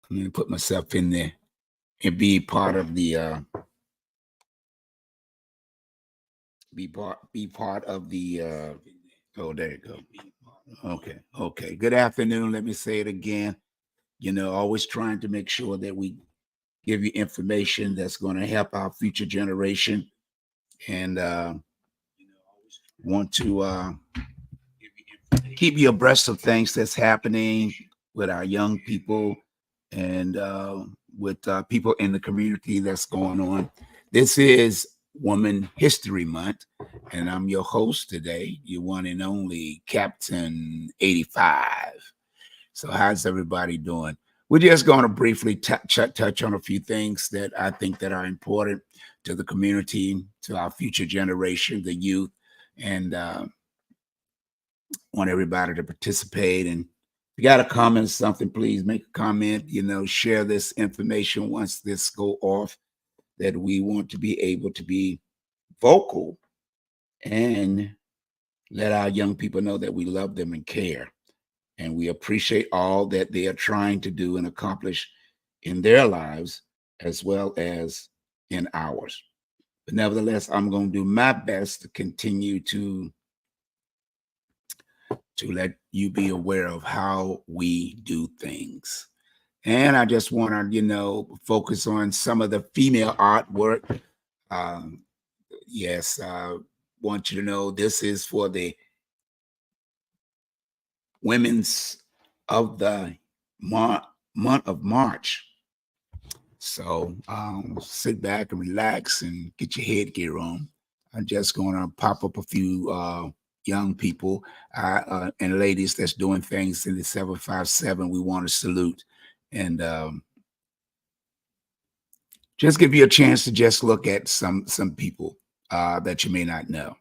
I'm going to put myself in there and be part of the be part of the oh, there you go. Okay. Good afternoon. Let me say it again. Always trying to make sure that we give you information that's going to help our future generation, and want to keep you abreast of things that's happening with our young people, and with people in the community that's going on. This is Woman History Month, and I'm your host today, your one and only Captain85. So, how's everybody doing? We're just going to briefly touch on a few things that I think that are important to the community, to our future generation, the youth, and want everybody to participate. And if you got a comment, something, please make a comment. Share this information once this go off. That we want to be able to be vocal and let our young people know that we love them and care, and we appreciate all that they are trying to do and accomplish in their lives as well as in ours. But nevertheless, I'm going to do my best to continue to let you be aware of how we do things. And I just want to, focus on some of the female artwork. Yes, I want you to know this is for the women's of the month of March. So sit back and relax and get your headgear on. I'm just going to pop up a few young people and ladies that's doing things in the 757. We want to salute and just give you a chance to just look at some people that you may not know.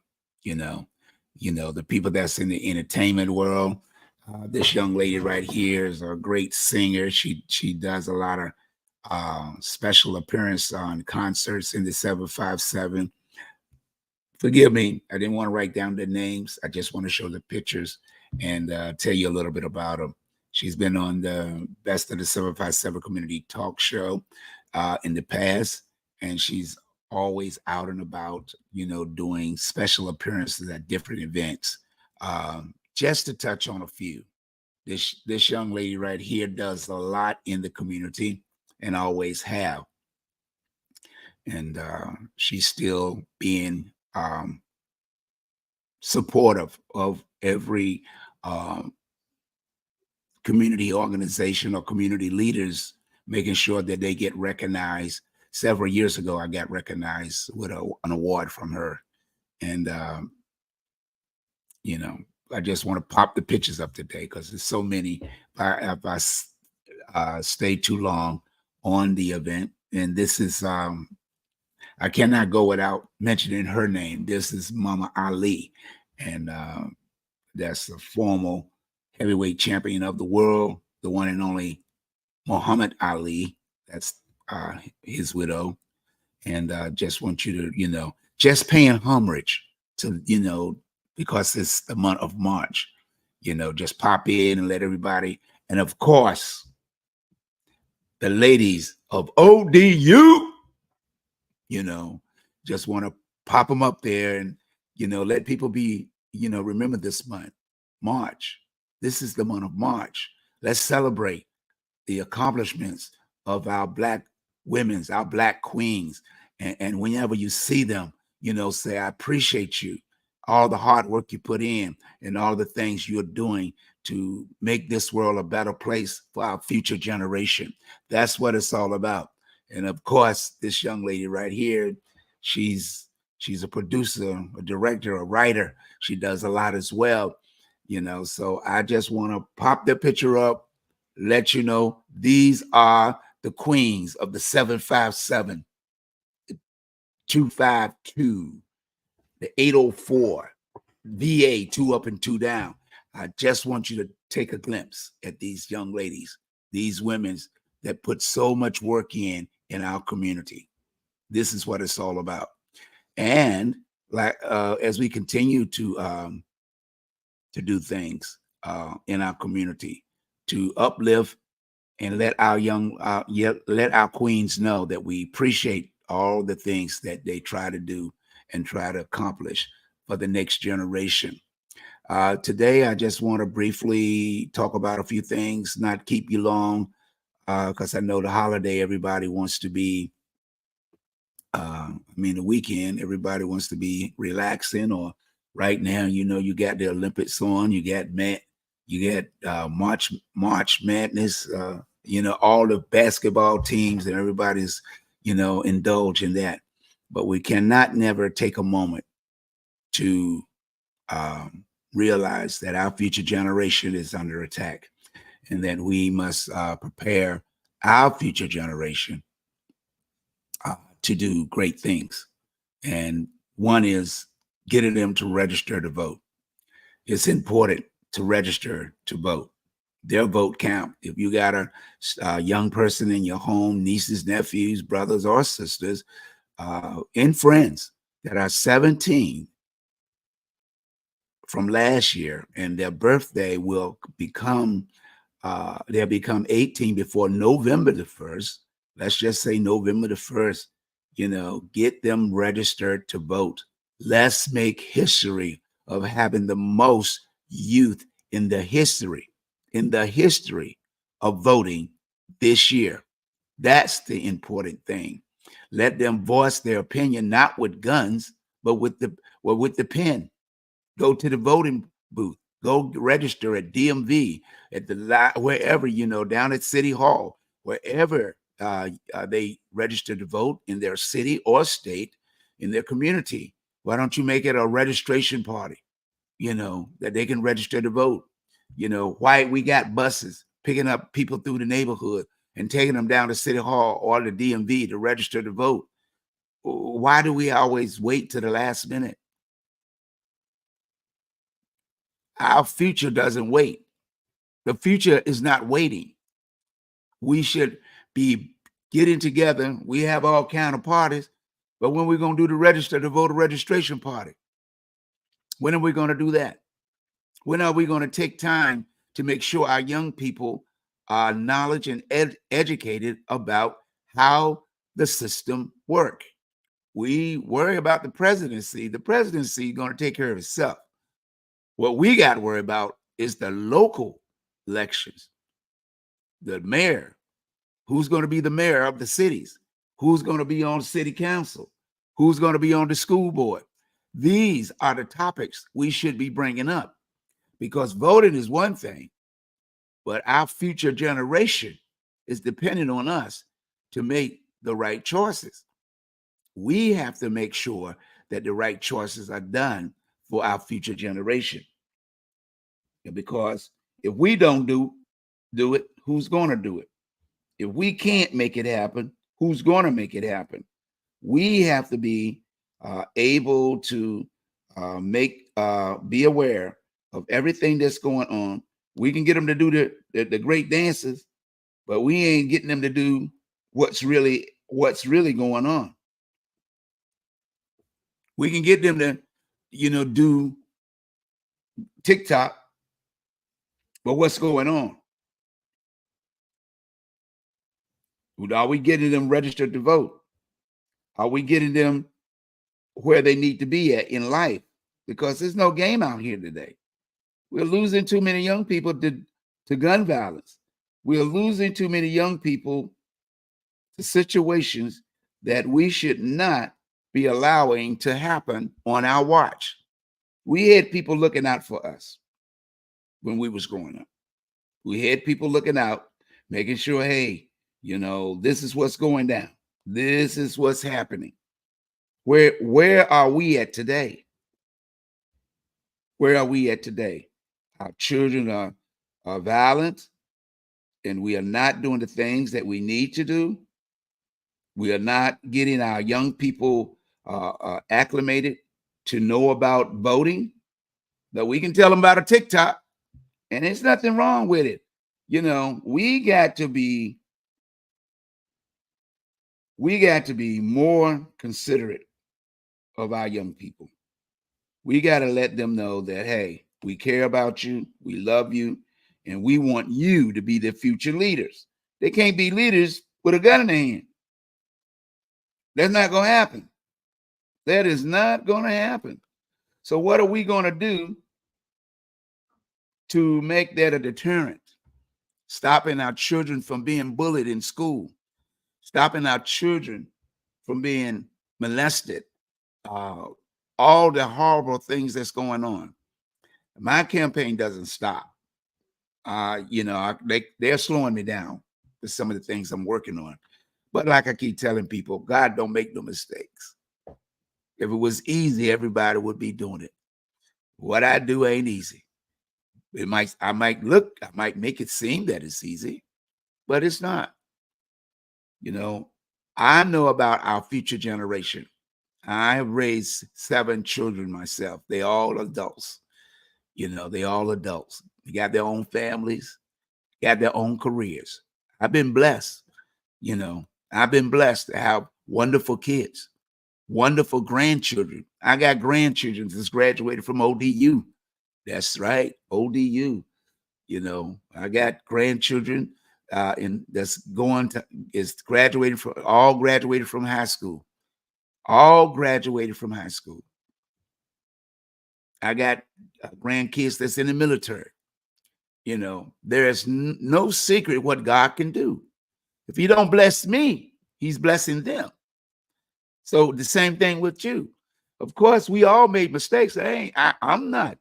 The people that's in the entertainment world. This young lady right here is a great singer. She does a lot of special appearance on concerts in the 757. Forgive me, I didn't want to write down the names. I just want to show the pictures and tell you a little bit about them. She's been on the Best of the 757 Community Talk Show in the past, and she's always out and about, doing special appearances at different events. Just to touch on a few, this young lady right here does a lot in the community and always have, and she's still being supportive of every community organization or community leaders, making sure that they get recognized. Several years ago, I got recognized with an award from her, and I just want to pop the pictures up today because there's so many. If I stay too long on the event, and this is I cannot go without mentioning her name. This is Mama Ali, and that's the former heavyweight champion of the world, the one and only Muhammad Ali. That's his widow, and just want you to, just paying homage to, because it's the month of March, just pop in and let everybody, and of course, the ladies of ODU, just want to pop them up there and, let people be, remember this month, March. This is the month of March. Let's celebrate the accomplishments of our Black women's, our Black queens. And whenever you see them, say, I appreciate you, all the hard work you put in and all the things you're doing to make this world a better place for our future generation. That's what it's all about. And of course, this young lady right here, she's a producer, a director, a writer. She does a lot as well, So I just want to pop the picture up, let you know these are the queens of the 757, 252, the 804, VA, 2 up and 2 down. I just want you to take a glimpse at these young ladies, these women that put so much work in our community. This is what it's all about. And as we continue to do things in our community to uplift and let our let our queens know that we appreciate all the things that they try to do and try to accomplish for the next generation. Today, I just want to briefly talk about a few things, not keep you long, because I know the holiday, everybody wants to be, the weekend, everybody wants to be relaxing, or right now, you got the Olympics on, you got March Madness, all the basketball teams, and everybody's, indulge in that. But we cannot never take a moment to realize that our future generation is under attack, and that we must prepare our future generation to do great things. And one is getting them to register to vote. It's important to register to vote. Their vote count. If you got a young person in your home, nieces, nephews, brothers, or sisters, and friends that are 17 from last year, and their birthday will become they'll become 18 before November the 1st. Let's just say November the 1st. Get them registered to vote. Let's make history of having the most youth in the history of voting this year. That's the important thing. Let them voice their opinion, not with guns, but with the pen. Go to the voting booth. Go register at DMV, at wherever, down at City Hall, wherever they register to vote in their city or state, in their community. Why don't you make it a registration party, that they can register to vote? Why we got buses picking up people through the neighborhood and taking them down to City Hall or the DMV to register to vote? Why do we always wait to the last minute? Our future doesn't wait. The future is not waiting. We should be getting together. We have all kind of parties, but when we're going to do the register to voter registration party? When are we going to do that? When are we going to take time to make sure our young people are knowledge and educated about how the system work? We worry about the presidency. The presidency is going to take care of itself. What we got to worry about is the local elections, the mayor, who's going to be the mayor of the cities, who's going to be on city council, who's going to be on the school board. These are the topics we should be bringing up, because voting is one thing, but our future generation is dependent on us to make the right choices. We have to make sure that the right choices are done for our future generation. Because if we don't do it, who's going to do it? If we can't make it happen, who's going to make it happen? We have to be able to be aware of everything that's going on. We can get them to do the great dances, but we ain't getting them to do what's really going on. We can get them to, do TikTok, but what's going on? Are we getting them registered to vote? Are we getting them where they need to be at in life? Because there's no game out here today. We're losing too many young people to gun violence. We're losing too many young people to situations that we should not be allowing to happen on our watch. We had people looking out for us when we was growing up. We had people looking out, making sure, hey, this is what's going down. This is what's happening. Where are we at today? Where are we at today? Our children are violent, and we are not doing the things that we need to do. We are not getting our young people acclimated to know about voting. But we can tell them about a TikTok, and there's nothing wrong with it. We got to be more considerate of our young people. We got to let them know that, hey, we care about you, we love you, and we want you to be the future leaders. They can't be leaders with a gun in their hand. That's not going to happen. That is not going to happen. So what are we going to do to make that a deterrent? Stopping our children from being bullied in school, stopping our children from being molested, uh, all the horrible things that's going on. My campaign doesn't stop. They're slowing me down with some of the things I'm working on. But like I keep telling people, God don't make no mistakes. If it was easy, everybody would be doing it. What I do ain't easy. I might make it seem that it's easy, but it's not. I know about our future generation. I have raised 7 children myself. They all adults. They all adults. They got their own families, got their own careers. I've been blessed. I've been blessed to have wonderful kids, wonderful grandchildren. I got grandchildren that's graduated from ODU. That's right, ODU. I got grandchildren that's graduated from high school. All graduated from high school. I got grandkids that's in the military. There is no secret what God can do. If he don't bless me, he's blessing them. So the same thing with you. Of course, we all made mistakes. I'm not,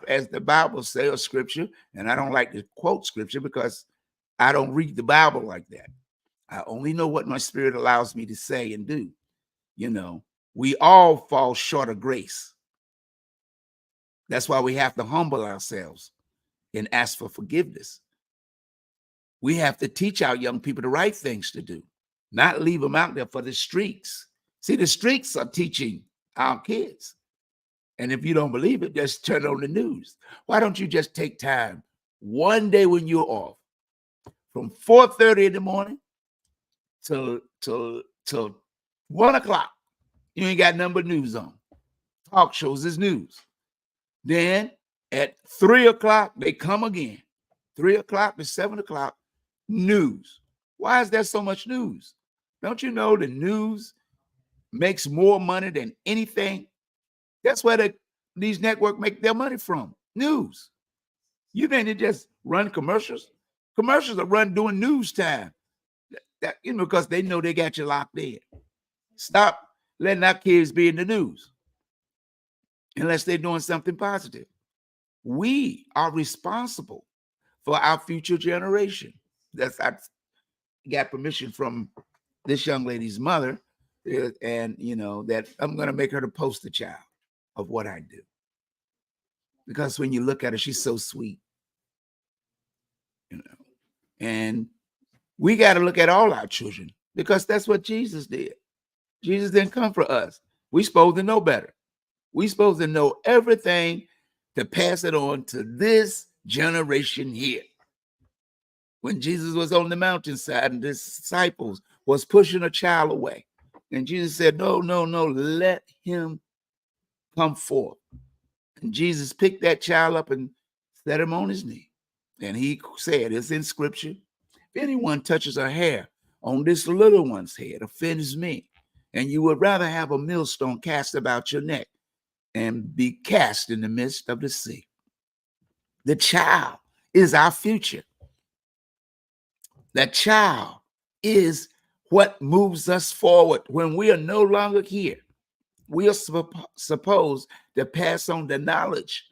as the Bible says, or scripture, and I don't like to quote scripture because I don't read the Bible like that. I only know what my spirit allows me to say and do. We all fall short of grace. That's why we have to humble ourselves and ask for forgiveness. We have to teach our young people the right things to do, not leave them out there for the streets. See, the streets are teaching our kids. And if you don't believe it, just turn on the news. Why don't you just take time one day when you're off from 4:30 in the morning till 1 o'clock? You ain't got nothing but news on. Talk shows is news. Then at 3 o'clock, they come again. 3 o'clock to 7 o'clock, news. Why is there so much news? Don't you know the news makes more money than anything? That's where these networks make their money from. News. You think they just run commercials? Commercials are run during news time. Because they know they got you locked in. Stop letting our kids be in the news unless they're doing something positive. We are responsible for our future generation. I got permission from this young lady's mother, and that I'm going to make her the poster child of what I do. Because when you look at her, she's so sweet, and we got to look at all our children because that's what Jesus did. Jesus didn't come for us. We're supposed to know better. We're supposed to know everything to pass it on to this generation here. When Jesus was on the mountainside and the disciples was pushing a child away, and Jesus said, no, let him come forth. And Jesus picked that child up and set him on his knee. And he said, it's in scripture, if anyone touches a hair on this little one's head, offends me, and you would rather have a millstone cast about your neck and be cast in the midst of the sea. The child is our future. That child is what moves us forward when we are no longer here. We are supposed to pass on the knowledge,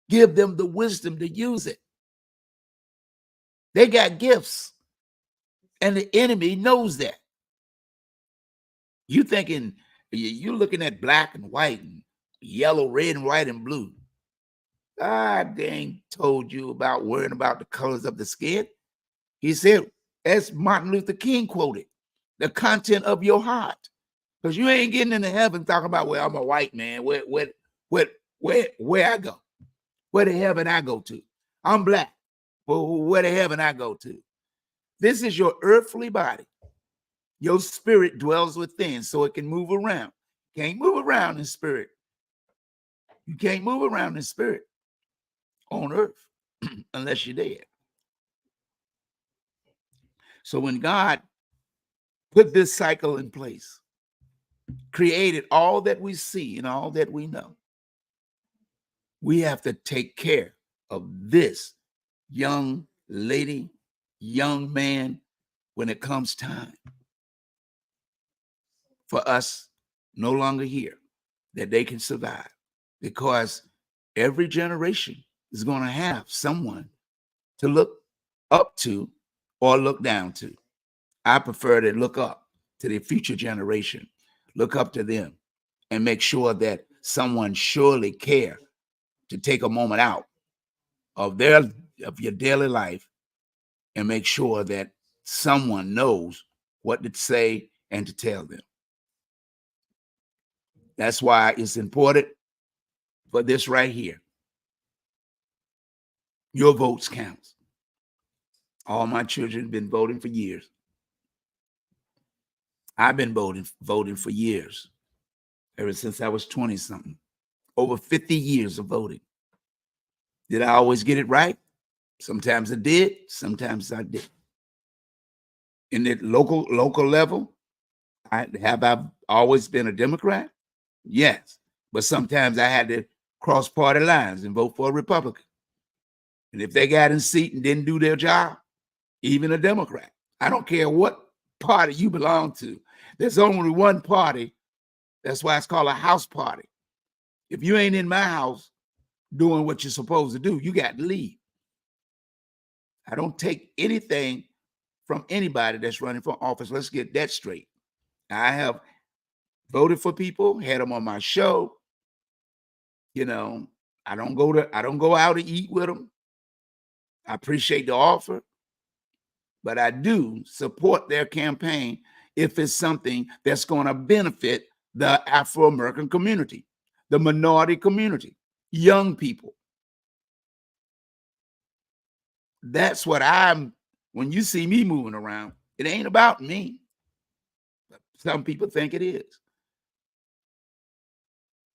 give them the wisdom to use it. They got gifts, and the enemy knows that. You thinking you're looking at black and white and yellow, red and white and blue. God dang told you about worrying about the colors of the skin. He said, as Martin Luther King quoted, the content of your heart. Because you ain't getting into heaven talking about, well, I'm a white man. Where I go? Where the heaven I go to? I'm black. Well, where the heaven I go to? This is your earthly body. Your spirit dwells within so it can move around. You can't move around in spirit. You can't move around in spirit on earth unless you're dead. So when God put this cycle in place, created all that we see and all that we know, we have to take care of this young lady, young man, when it comes time for us no longer here, that they can survive. Because every generation is going to have someone to look up to or look down to. I prefer to look up to the future generation, look up to them, and make sure that someone surely care to take a moment out of your daily life and make sure that someone knows what to say and to tell them. That's why it's important for this right here. Your votes count. All my children have been voting for years. I've been voting for years, ever since I was 20-something. Over 50 years of voting. Did I always get it right? Sometimes I did, sometimes I didn't. In the local level, I always been a Democrat? Yes. But sometimes I had to cross party lines and vote for a Republican. And if they got in seat and didn't do their job, even a Democrat, I don't care what party you belong to, there's only one party. That's why it's called a house party. If you ain't in my house doing what you're supposed to do, you got to leave. I don't take anything from anybody that's running for office. Let's get that straight. I have voted for people, had them on my show. You know, I don't go out to eat with them. I appreciate the offer, but I do support their campaign if it's something that's going to benefit the Afro-American community, the minority community, young people. That's what when you see me moving around, it ain't about me. Some people think it is.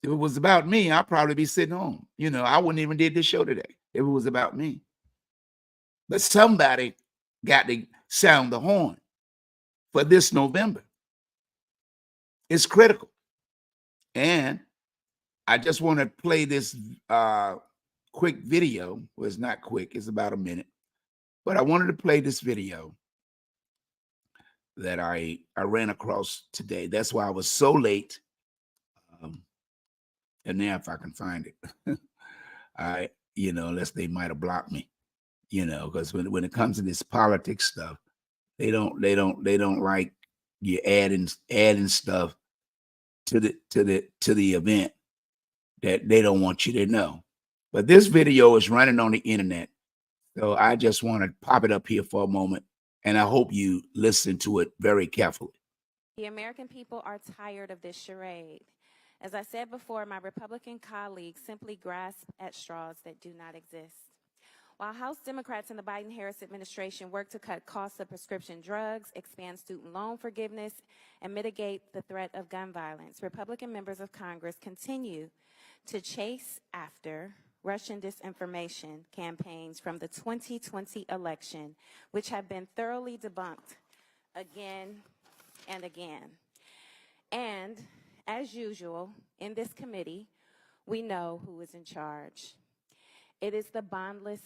If it was about me, I'd probably be sitting home. I wouldn't even did this show today if it was about me. But somebody got to sound the horn for this November. It's critical. And I just want to play this quick video. Well, it's not quick. It's about a minute. But I wanted to play this video that I ran across today. That's why I was so late. And now if I can find it, unless they might have blocked me, because when it comes to this politics stuff, they don't like you adding stuff to the event that they don't want you to know. But this video is running on the internet, so I just want to pop it up here for a moment, and I hope you listen to it very carefully. The American people are tired of this charade. As I said before, my Republican colleagues simply grasp at straws that do not exist. While House Democrats in the Biden-Harris administration work to cut costs of prescription drugs, expand student loan forgiveness, and mitigate the threat of gun violence, Republican members of Congress continue to chase after Russian disinformation campaigns from the 2020 election, which have been thoroughly debunked again and again. And as usual, in this committee, we know who is in charge. It is the bondless,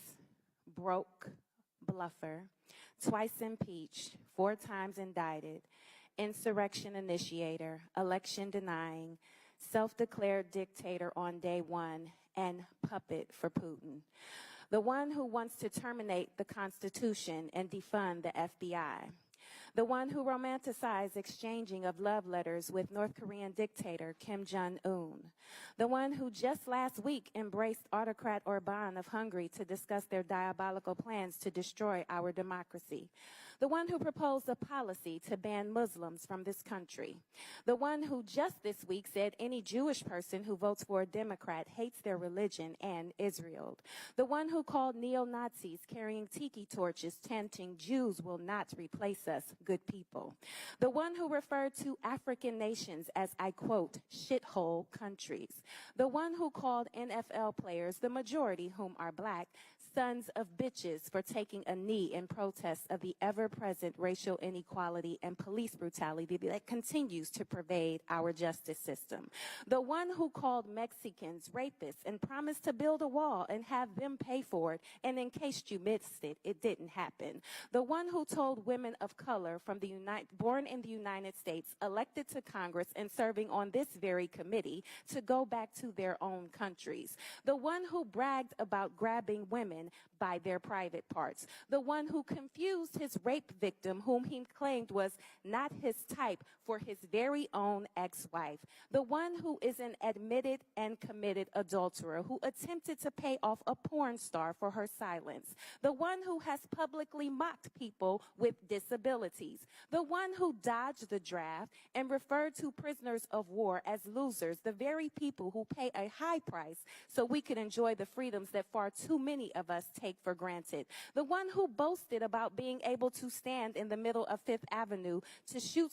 broke bluffer, twice impeached, 4 times indicted, insurrection initiator, election denying, self-declared dictator on day one, and puppet for Putin. The one who wants to terminate the Constitution and defund the FBI. The one who romanticized exchanging of love letters with North Korean dictator Kim Jong-un. The one who just last week embraced autocrat Orban of Hungary to discuss their diabolical plans to destroy our democracy. The one who proposed a policy to ban Muslims from this country. The one who just this week said any Jewish person who votes for a Democrat hates their religion and Israel. The one who called neo-Nazis carrying tiki torches chanting, "Jews will not replace us, good people." The one who referred to African nations as, I quote, shithole countries. The one who called NFL players, the majority whom are black, sons of bitches for taking a knee in protest of the ever ever-present racial inequality and police brutality that continues to pervade our justice system. The one who called Mexicans rapists and promised to build a wall and have them pay for it, and in case you missed it, it didn't happen. The one who told women of color born in the United States, elected to Congress and serving on this very committee, to go back to their own countries. The one who bragged about grabbing women by their private parts. The one who confused his rape victim, whom he claimed was not his type, for his very own ex-wife. The one who is an admitted and committed adulterer, who attempted to pay off a porn star for her silence. The one who has publicly mocked people with disabilities. The one who dodged the draft and referred to prisoners of war as losers, the very people who pay a high price so we can enjoy the freedoms that far too many of us take for granted. The one who boasted about being able to stand in the middle of Fifth Avenue to shoot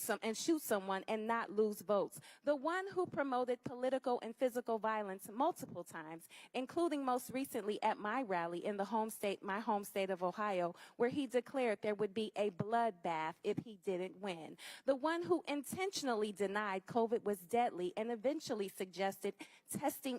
someone and not lose votes. The one who promoted political and physical violence multiple times, including most recently at my rally in my home state of Ohio, where he declared there would be a bloodbath if he didn't win. The one who intentionally denied COVID was deadly and eventually suggested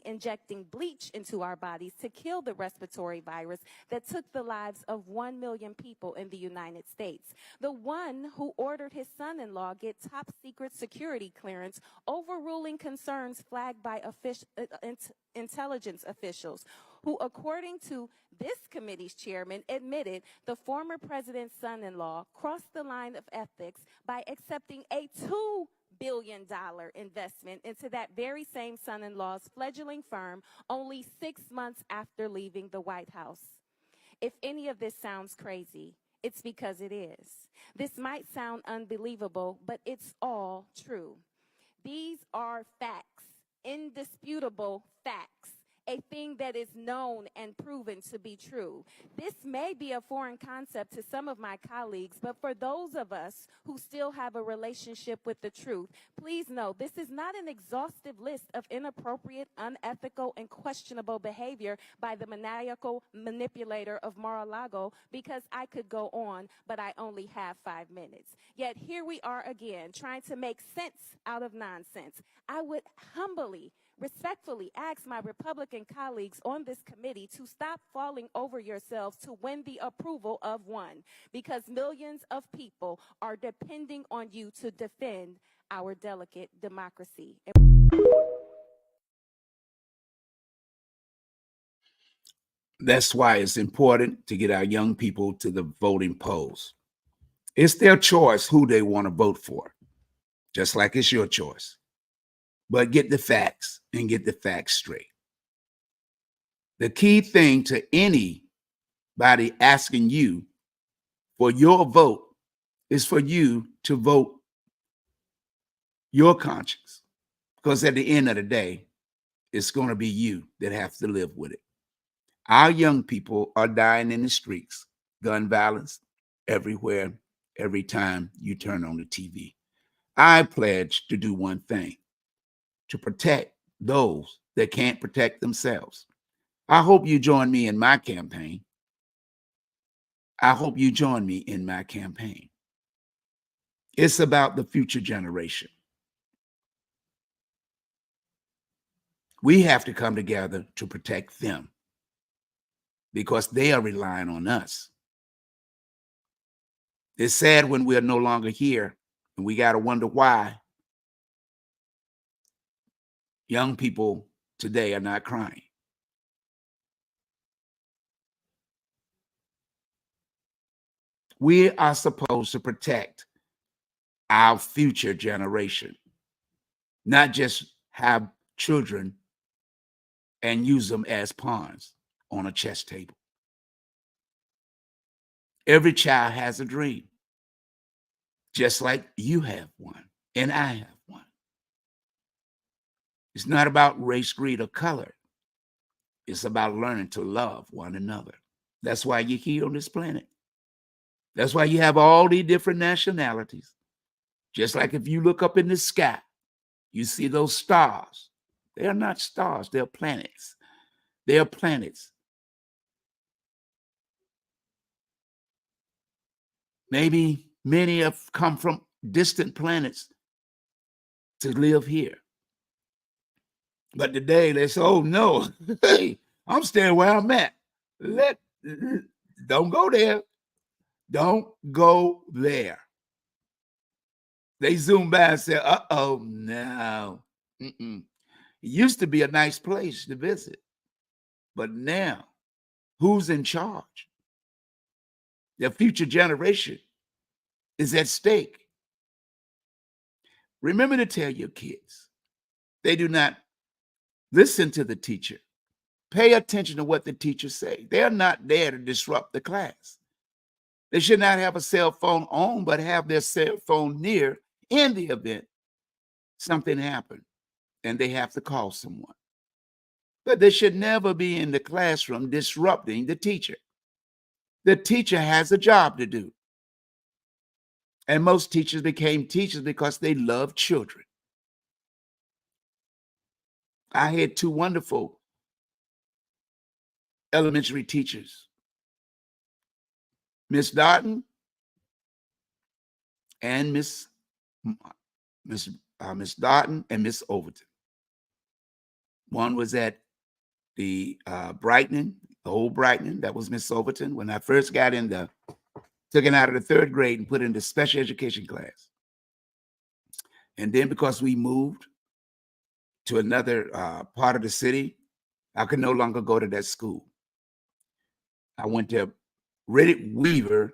injecting bleach into our bodies to kill the respiratory virus that took the lives of 1 million people in the United States. The one who ordered his son-in-law get top secret security clearance, overruling concerns flagged by intelligence officials, who, according to this committee's chairman, admitted the former president's son-in-law crossed the line of ethics by accepting a $2 billion investment into that very same son-in-law's fledgling firm only 6 months after leaving the White House. If any of this sounds crazy, it's because it is. This might sound unbelievable, but it's all true. These are facts, indisputable facts, a thing that is known and proven to be true. This may be a foreign concept to some of my colleagues, but for those of us who still have a relationship with the truth, please know this is not an exhaustive list of inappropriate, unethical, and questionable behavior by the maniacal manipulator of Mar-a-Lago, because I could go on, but I only have 5 minutes. Yet here we are again, trying to make sense out of nonsense. I would humbly, respectfully ask my Republican colleagues on this committee to stop falling over yourselves to win the approval of one, because millions of people are depending on you to defend our delicate democracy. That's why it's important to get our young people to the voting polls. It's their choice who they want to vote for, just like it's your choice. But get the facts and get the facts straight. The key thing to anybody asking you for your vote is for you to vote your conscience, because at the end of the day, it's going to be you that have to live with it. Our young people are dying in the streets, gun violence everywhere, every time you turn on the TV. I pledge to do one thing: to protect those that can't protect themselves. I hope you join me in my campaign. I hope you join me in my campaign. It's about the future generation. We have to come together to protect them, because they are relying on us. It's sad when we're no longer here, and we got to wonder why young people today are not crying. We are supposed to protect our future generation, not just have children and use them as pawns on a chess table. Every child has a dream, just like you have one and I have one. It's not about race, creed, or color. It's about learning to love one another. That's why you're here on this planet. That's why you have all these different nationalities. Just like if you look up in the sky, you see those stars. They are not stars, they're planets. They are planets. Maybe many have come from distant planets to live here. But today they say, oh no, hey, I'm staying where I'm at. Let don't go there. Don't go there. They zoom by and say, uh-oh, no. Mm-mm. It used to be a nice place to visit. But now, who's in charge? The future generation is at stake. Remember to tell your kids, they do not listen to the teacher. Pay attention to what the teachers say. They're not there to disrupt the class. They should not have a cell phone on, but have their cell phone near in the event something happened and they have to call someone. But they should never be in the classroom disrupting the teacher. The teacher has a job to do. And most teachers became teachers because they love children. I had two wonderful elementary teachers, Miss Darton and Miss Darton and Miss Overton. One was at the Brighton, the old Brighton. That was Miss Overton. When I first got took it out of the third grade and put into special education class. And then because we moved to another part of the city, I could no longer go to that school. I went to Riddick Weaver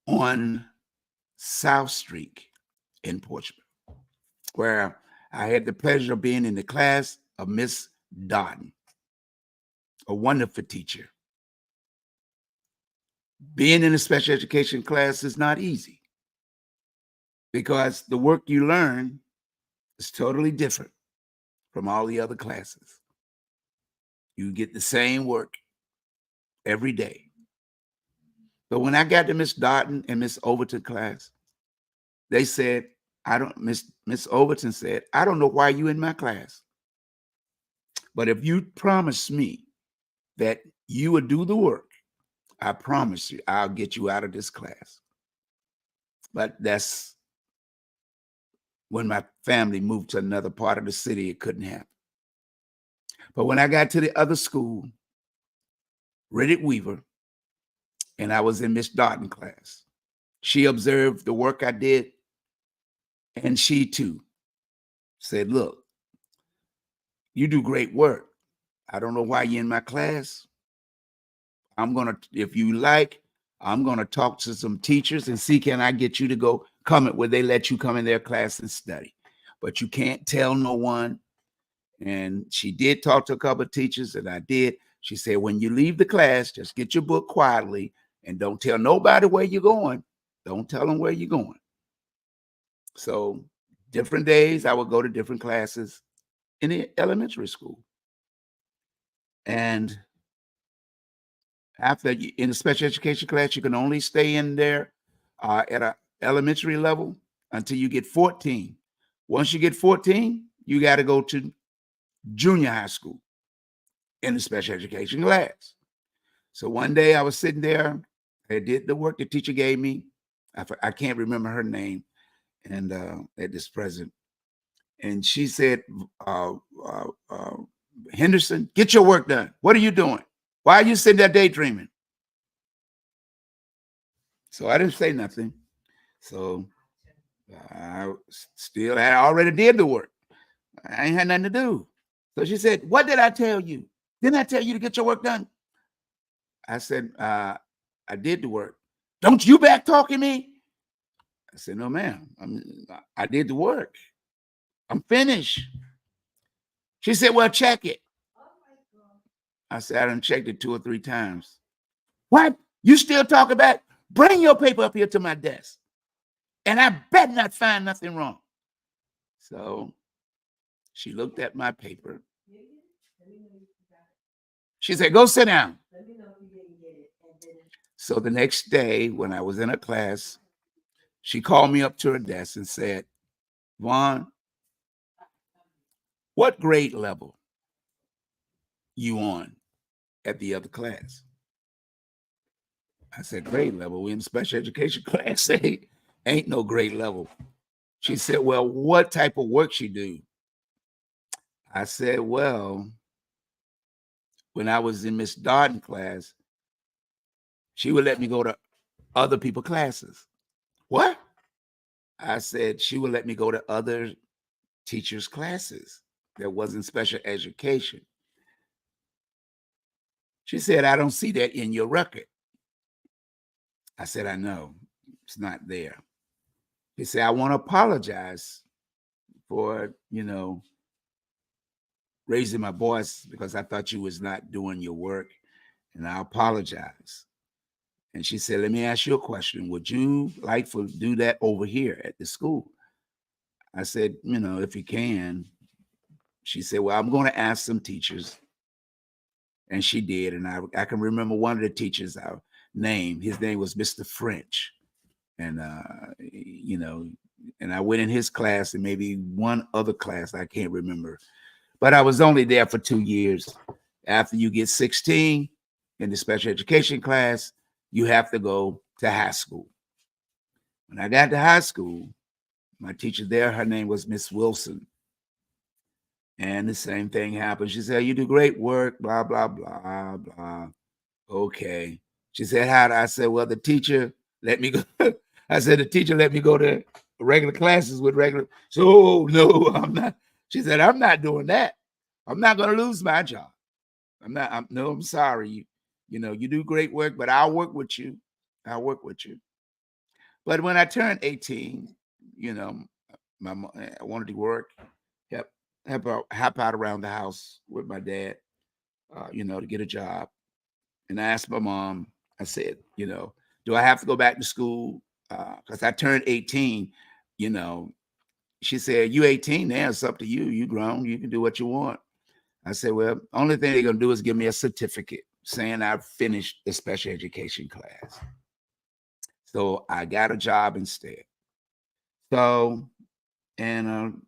on South Street in Portsmouth, where I had the pleasure of being in the class of Miss Darton, a wonderful teacher. Being in a special education class is not easy because the work you learn is totally different from all the other classes. You get the same work every day. But when I got to Miss Darton and Miss Overton class, they said, Miss Overton said, I don't know why you in my class. But if you promise me that you would do the work, I promise you, I'll get you out of this class. But that's when my family moved to another part of the city, it couldn't happen. But when I got to the other school, Riddick Weaver, and I was in Miss Darton class, she observed the work I did, and she too said, look, you do great work. I don't know why you're in my class. If you like, I'm going to talk to some teachers and see, can I get you to go come where they let you come in their class and study. But you can't tell no one. And she did talk to a couple of teachers, and I did. She said, when you leave the class, just get your book quietly and don't tell nobody where you're going. Don't tell them where you're going. So different days, I would go to different classes in the elementary school. And after in the special education class, you can only stay in there at an elementary level until you get 14. Once you get 14, you got to go to junior high school in the special education class. So one day I was sitting there, I did the work the teacher gave me. I can't remember her name, and at this present. And she said, Henderson, get your work done. What are you doing? Why are you sitting there daydreaming? So I didn't say nothing. So I already did the work. I ain't had nothing to do. So she said, what did I tell you? Didn't I tell you to get your work done? I said, I did the work. Don't you back talking me? I said, no, ma'am. I did the work. I'm finished. She said, well, check it. I said, I done checked it 2 or 3 times. What? You still talking about? Bring your paper up here to my desk. And I bet not find nothing wrong. So she looked at my paper. She said, go sit down. So the next day, when I was in a class, she called me up to her desk and said, Vaughn, what grade level you on at the other class? I said, grade level? We in special education class. Ain't no grade level. She said, well, what type of work she do? I said, well, when I was in Miss Darden class, she would let me go to other people classes. What? I said, she would let me go to other teachers' classes that wasn't special education. She said, I don't see that in your record. I said, I know, it's not there. She said, I want to apologize for, raising my voice because I thought you was not doing your work, and I apologize. And she said, let me ask you a question. Would you like to do that over here at the school? I said, if you can. She said, well, I'm going to ask some teachers. And she did. And I can remember one of the teachers, our name, his name was Mr. French. And, and I went in his class and maybe one other class, I can't remember. But I was only there for 2 years. After you get 16 in the special education class, you have to go to high school. When I got to high school, my teacher there, her name was Miss Wilson. And the same thing happened. She said, you do great work, blah, blah, blah, blah. Okay. She said, how? I said, well, the teacher let me go. I said, the teacher let me go to regular classes with regular. So, oh, no, I'm not. She said, I'm not doing that. I'm not going to lose my job. I'm sorry. You do great work, but I'll work with you. I'll work with you. But when I turned 18, I wanted to work, help out around the house with my dad, to get a job. And I asked my mom, I said, do I have to go back to school? Because I turned 18, you know. She said, you 18 now, it's up to you. You grown, you can do what you want. I said, well, only thing they're going to do is give me a certificate saying I've finished the special education class. So I got a job instead. So, and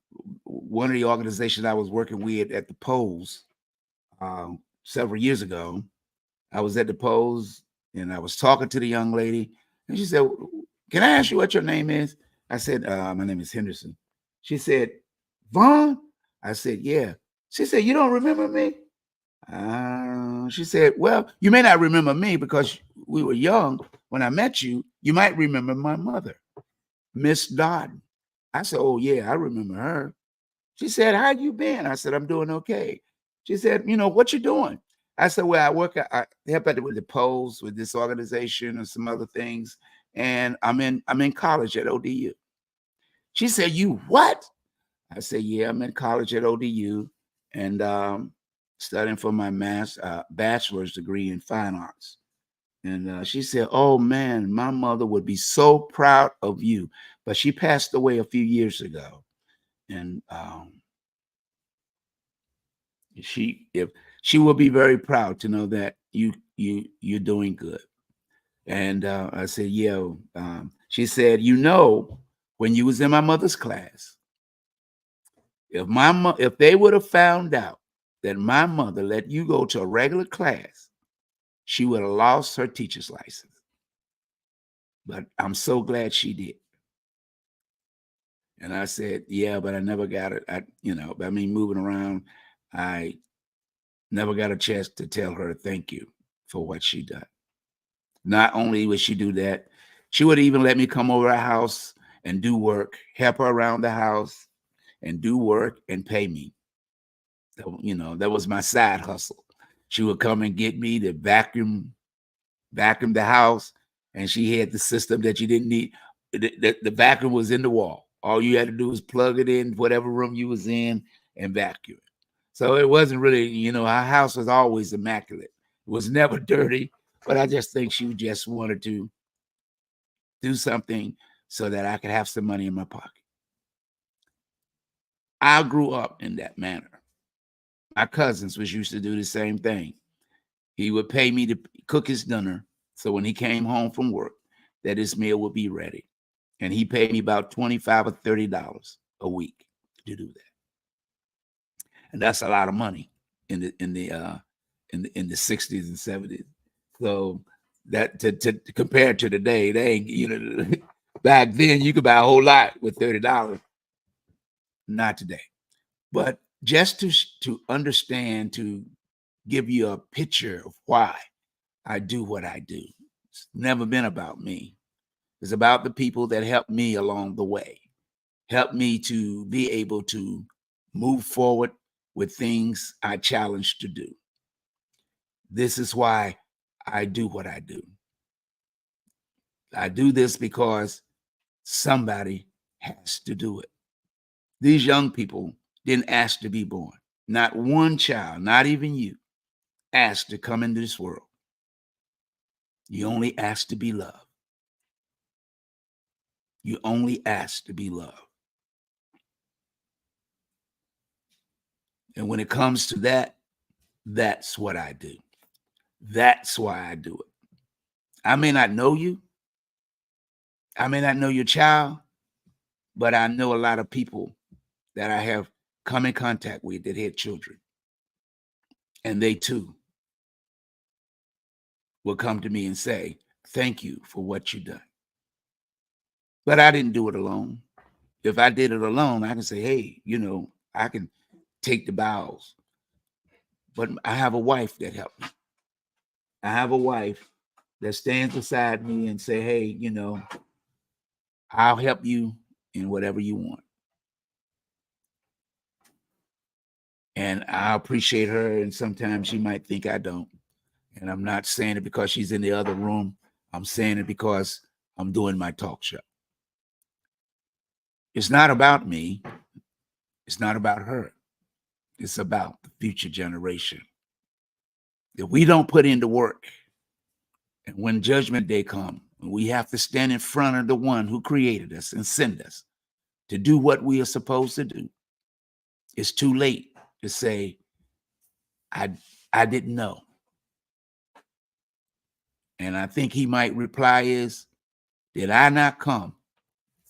one of the organizations I was working with at the polls several years ago, I was at the polls and I was talking to the young lady, and she said, can I ask you what your name is? I said, my name is Henderson. She said, Vaughn? I said, yeah. She said, you don't remember me? She said, well, you may not remember me because we were young when I met you. You might remember my mother, Miss Dodd. I said, oh, yeah, I remember her. She said, how you been? I said, I'm doing okay. She said, what you doing? I said, well, I help out with the polls with this organization and some other things. And I'm in college at ODU. She said, you what? I said, yeah, I'm in college at ODU and studying for my bachelor's degree in fine arts. And she said, oh man, my mother would be so proud of you. But she passed away a few years ago. And if she will be very proud to know that you're doing good. And I said, yeah. She said, when you was in my mother's class, if they would have found out that my mother let you go to a regular class, she would have lost her teacher's license. But I'm so glad she did. And I said, yeah, but I never got it. Moving around, I never got a chance to tell her thank you for what she done. Not only would she do that, she would even let me come over her house and do work, help her around the house and do work and pay me. That was my side hustle. She would come and get me to vacuum the house, and she had the system that you didn't need. The vacuum was in the wall. All you had to do was plug it in whatever room you was in and vacuum it. So it wasn't really, our house was always immaculate. It was never dirty, but I just think she just wanted to do something so that I could have some money in my pocket. I grew up in that manner. My cousins was used to do the same thing. He would pay me to cook his dinner, so when he came home from work, that his meal would be ready. And he paid me about $25 or $30 a week to do that. And that's a lot of money in the 60s and 70s. So That to compare to today, they ain't, back then you could buy a whole lot with $30. Not today. But just to understand, to give you a picture of why I do what I do. It's never been about me. It's about the people that help me along the way, help me to be able to move forward with things I challenge to do. This is why I do what I do. I do this because somebody has to do it. These young people didn't ask to be born. Not one child, not even you, asked to come into this world. You only asked to be loved. You only asked to be loved. And when it comes to that, that's what I do. That's why I do it. I may not know you. I may not know your child, but I know a lot of people that I have come in contact with that had children. And they too will come to me and say, thank you for what you've done. But I didn't do it alone. If I did it alone, I can say, hey, I can take the bowels. But I have a wife that helped me. I have a wife that stands beside me and say, hey, I'll help you in whatever you want. And I appreciate her. And sometimes she might think I don't. And I'm not saying it because she's in the other room. I'm saying it because I'm doing my talk show. It's not about me. It's not about her. It's about the future generation. If we don't put in the work, and when judgment day comes, we have to stand in front of the one who created us and send us to do what we are supposed to do, it's too late to say, I didn't know. And I think he might reply is, did I not come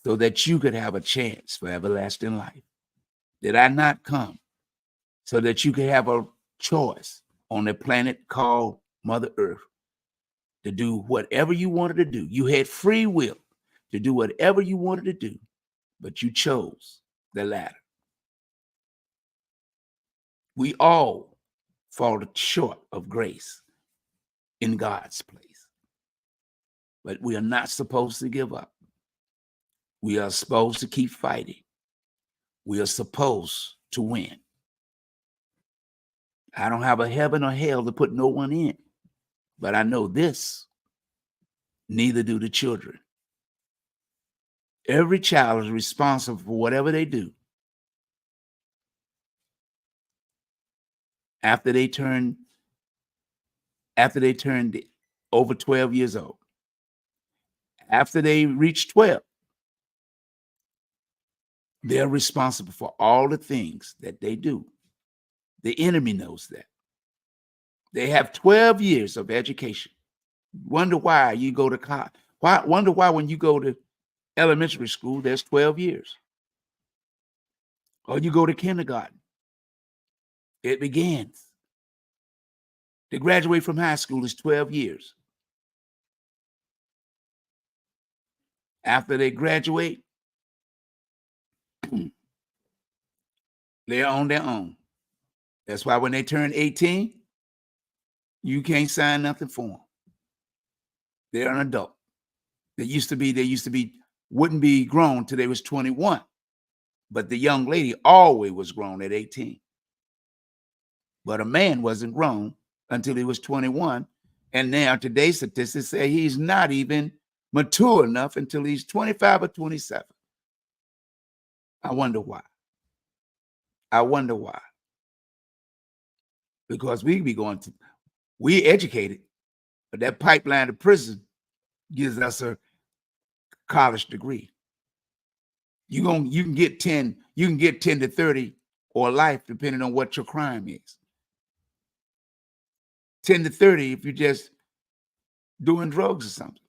so that you could have a chance for everlasting life? Did I not come so that you could have a choice on a planet called Mother Earth to do whatever you wanted to do? You had free will to do whatever you wanted to do, but you chose the latter. We all fall short of grace in God's place, but we are not supposed to give up. We are supposed to keep fighting. We are supposed to win. I don't have a heaven or hell to put no one in, but I know this, neither do the children. Every child is responsible for whatever they do after they turn over 12 years old. After they reach 12, they're responsible for all the things that they do. The enemy knows that. They have 12 years of education. Wonder why you go to college. Wonder why when you go to elementary school, there's 12 years. Or you go to kindergarten, it begins. To graduate from high school is 12 years. After they graduate, they're on their own. That's why when they turn 18, you can't sign nothing for them. They're an adult. They used to be, wouldn't be grown till they was 21. But the young lady always was grown at 18. But a man wasn't grown until he was 21. And now today's statistics say he's not even mature enough until he's 25 or 27. I wonder why. I wonder why. Because we educated, but that pipeline to prison gives us a college degree. You can get 10 to 30 or life depending on what your crime is. 10 to 30 if you're just doing drugs or something.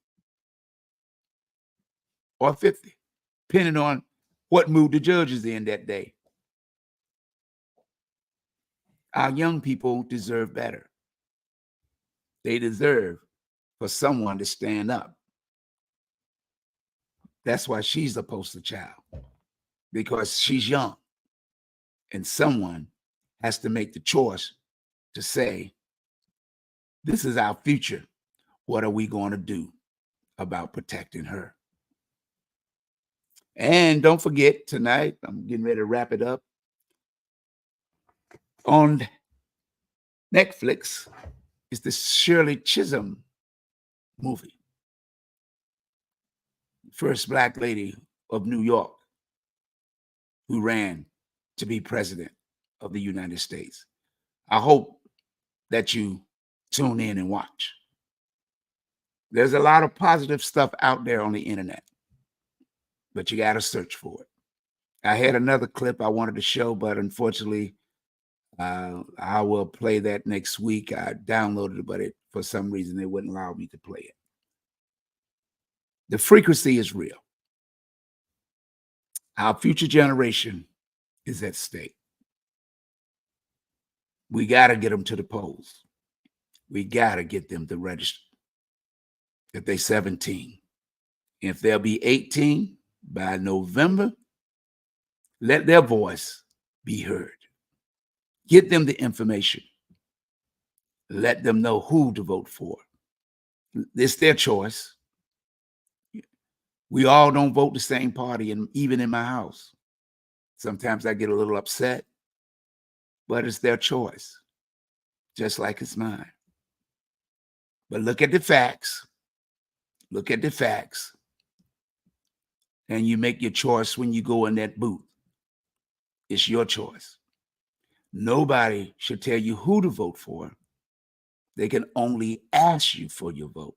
Or 50, depending on what mood the judge is in that day. Our young people deserve better. They deserve for someone to stand up. That's why she's a poster child, because she's young. And someone has to make the choice to say, this is our future. What are we going to do about protecting her? And don't forget, tonight, I'm getting ready to wrap it up. On Netflix is the Shirley Chisholm movie. First Black lady of New York who ran to be president of the United States. I hope that you tune in and watch. There's a lot of positive stuff out there on the internet, but you got to search for it. I had another clip I wanted to show, but unfortunately, I will play that next week. I downloaded it, but for some reason, they wouldn't allow me to play it. The frequency is real. Our future generation is at stake. We got to get them to the polls. We got to get them to register. If they're 17, if they'll be 18 by November, let their voice be heard. Get them the information. Let them know who to vote for. It's their choice. We all don't vote the same party, and even in my house. Sometimes I get a little upset, but it's their choice, just like it's mine. But look at the facts. Look at the facts. And you make your choice when you go in that booth. It's your choice. Nobody should tell you who to vote for. They can only ask you for your vote.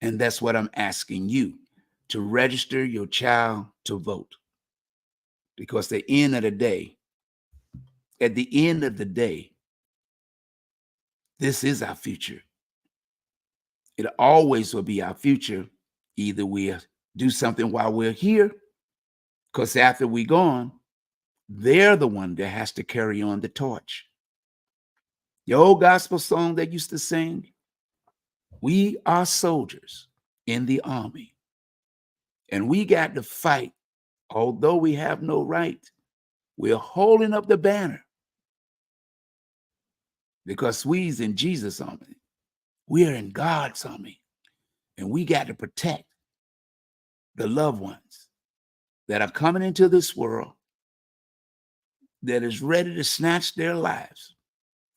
And that's what I'm asking you, to register your child to vote. Because at the end of the day, this is our future. It always will be our future. Either we do something while we're here, because after we're gone, they're the one that has to carry on the torch. The old gospel song they used to sing, we are soldiers in the army, and we got to fight. Although we have no right, we're holding up the banner because we's in Jesus' army. We are in God's army, and we got to protect the loved ones that are coming into this world that is ready to snatch their lives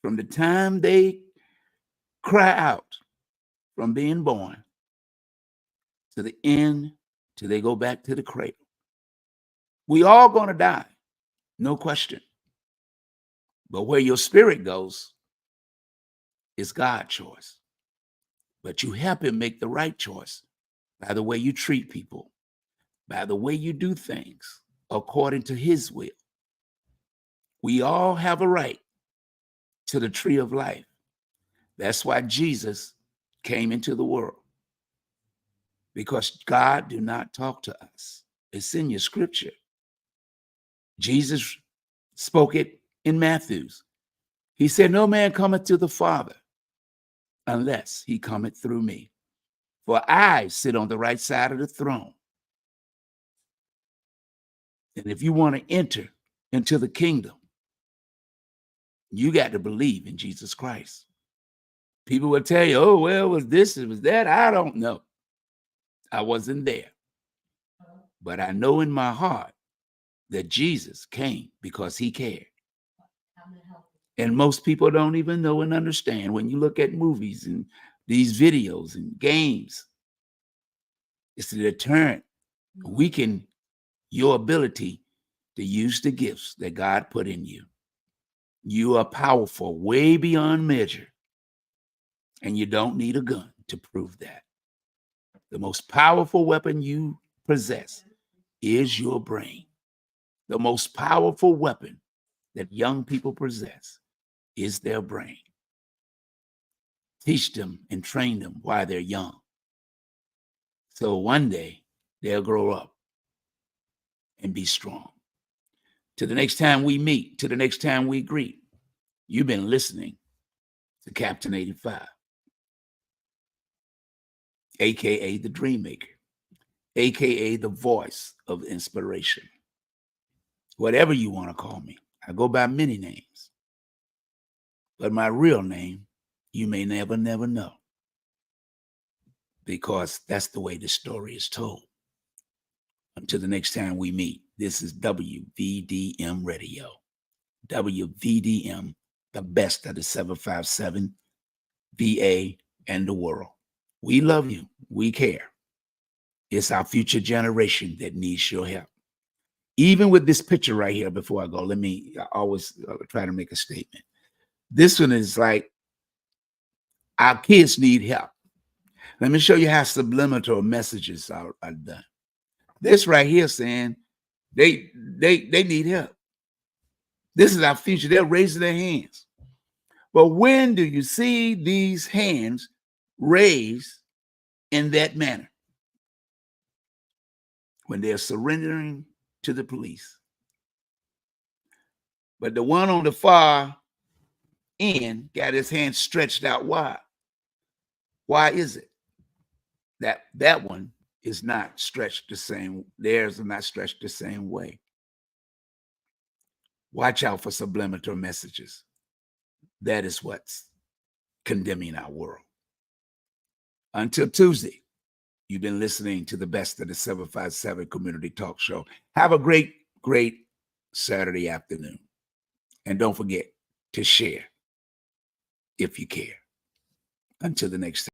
from the time they cry out from being born to the end, till they go back to the cradle. We all going to die, no question. But where your spirit goes is God's choice. But you help him make the right choice by the way you treat people, by the way you do things according to his will. We all have a right to the tree of life. That's why Jesus came into the world, because God do not talk to us. It's in your scripture. Jesus spoke it in Matthew's. He said, no man cometh to the Father unless he cometh through me. For I sit on the right side of the throne. And if you want to enter into the kingdom, you got to believe in Jesus Christ. People will tell you, oh, well, was this, it was that. I don't know. I wasn't there. But I know in my heart that Jesus came because he cared. And most people don't even know and understand. When you look at movies and these videos and games, it's a deterrent. Weaken your ability to use the gifts that God put in you. You are powerful way beyond measure. And you don't need a gun to prove that. The most powerful weapon you possess is your brain. The most powerful weapon that young people possess is their brain. Teach them and train them while they're young. So one day they'll grow up and be strong. To the next time we meet, to the next time we greet, you've been listening to Captain 85. aka the dream maker, aka the voice of inspiration. Whatever you want to call me. I go by many names. But my real name, you may never know. Because that's the way the story is told. Until the next time we meet, this is WVDM Radio. WVDM, the best of the 757, VA, and the world. We love you. We care. It's our future generation that needs your help. Even with this picture right here, before I go, I always try to make a statement. This one is like, our kids need help. Let me show you how subliminal messages are done. This right here saying they need help. This is our future. They're raising their hands. But when do you see these hands raised in that manner? When they're surrendering to the police. But the one on the far end got his hand stretched out wide. Why is it? That one is not stretched the same. Theirs are not stretched the same way. Watch out for subliminal messages. That is what's condemning our world. Until Tuesday, you've been listening to the best of the 757 Community Talk Show. Have a great Saturday afternoon. And don't forget to share if you care. Until the next time.